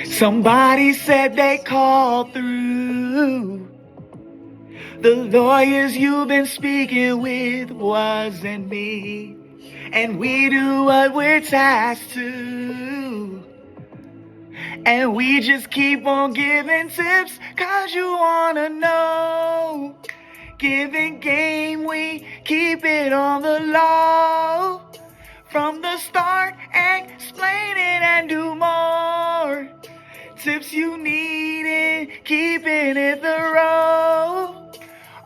Somebody said they called through. The lawyers you've been speaking with wasn't me. And we do what we're tasked to. And we just keep on giving tips, cause you wanna know. Giving game, we keep it on the low. From the start, explain it and do more. Tips you need in keeping it thorough.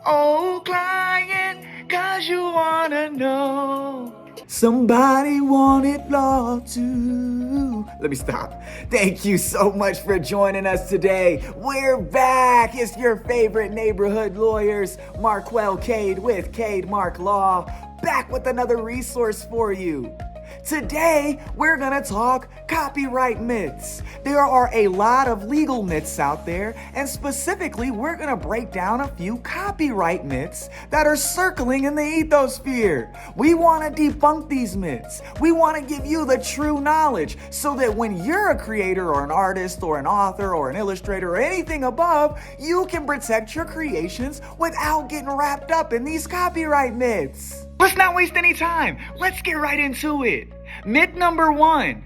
Oh, client, cause you wanna know. Somebody wanted law too. Let me stop. Thank you so much for joining us today. We're back. It's your favorite neighborhood lawyers, Marquel Cade with Cade Mark Law, back with another resource for you. Today, we're gonna talk copyright myths. There are a lot of legal myths out there, and specifically, we're gonna break down a few copyright myths that are circling in the ethosphere. We wanna debunk these myths. We wanna give you the true knowledge so that when you're a creator or an artist or an author or an illustrator or anything above, you can protect your creations without getting wrapped up in these copyright myths. Let's not waste any time. Let's get right into it. Myth number 1.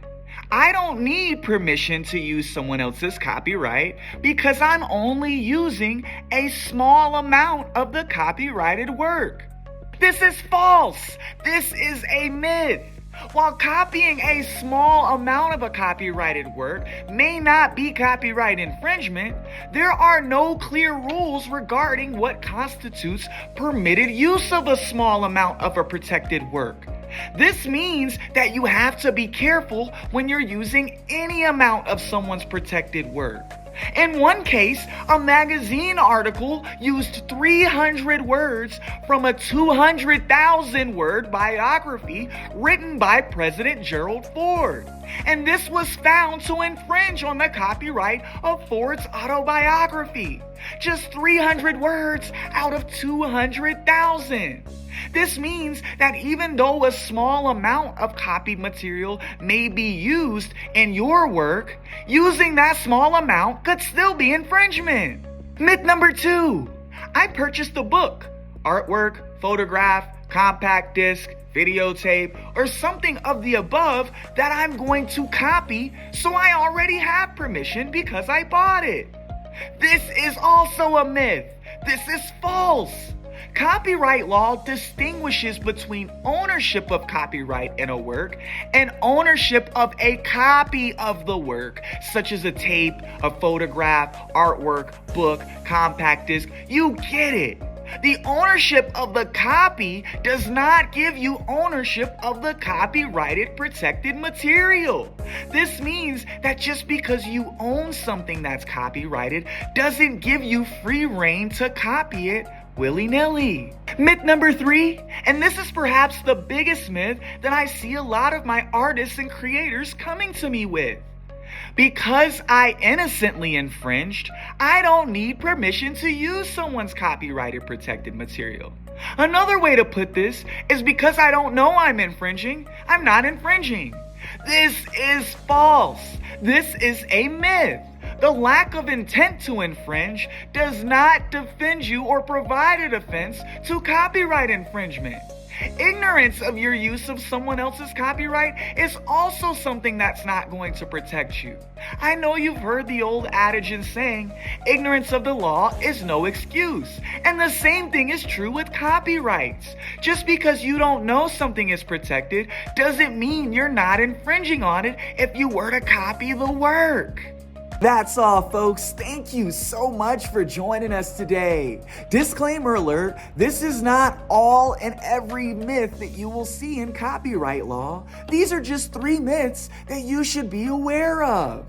I don't need permission to use someone else's copyright because I'm only using a small amount of the copyrighted work. This is false. This is a myth. While copying a small amount of a copyrighted work may not be copyright infringement, there are no clear rules regarding what constitutes permitted use of a small amount of a protected work. This means that you have to be careful when you're using any amount of someone's protected work. In one case, a magazine article used 300 words from a 200,000 word biography written by President Gerald Ford. And this was found to infringe on the copyright of Ford's autobiography. Just 300 words out of 200,000. This means that even though a small amount of copied material may be used in your work, using that small amount could still be infringement. Myth number 2. I purchased a book, artwork, photograph, compact disc, videotape, or something of the above that I'm going to copy, so I already have permission because I bought it. This is also a myth. This is false. Copyright law distinguishes between ownership of copyright in a work and ownership of a copy of the work, such as a tape, a photograph, artwork, book, compact disc. You get it. The ownership of the copy does not give you ownership of the copyrighted protected material. This means that just because you own something that's copyrighted doesn't give you free rein to copy it willy-nilly. Myth number 3, and this is perhaps the biggest myth that I see a lot of my artists and creators coming to me with. Because I innocently infringed, I don't need permission to use someone's copyrighted protected material. Another way to put this is because I don't know I'm infringing, I'm not infringing. This is false. This is a myth. The lack of intent to infringe does not defend you or provide a defense to copyright infringement. Ignorance of your use of someone else's copyright is also something that's not going to protect you. I know you've heard the old adage and saying, ignorance of the law is no excuse. And the same thing is true with copyrights. Just because you don't know something is protected doesn't mean you're not infringing on it if you were to copy the work. That's all, folks. Thank you so much for joining us today. Disclaimer alert, this is not all and every myth that you will see in copyright law. These are just 3 myths that you should be aware of.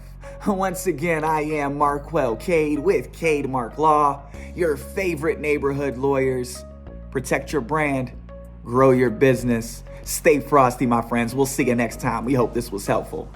Once again, I am Marquel Cade with Cade Mark Law, your favorite neighborhood lawyers. Protect your brand, grow your business. Stay frosty, my friends. We'll see you next time. We hope this was helpful.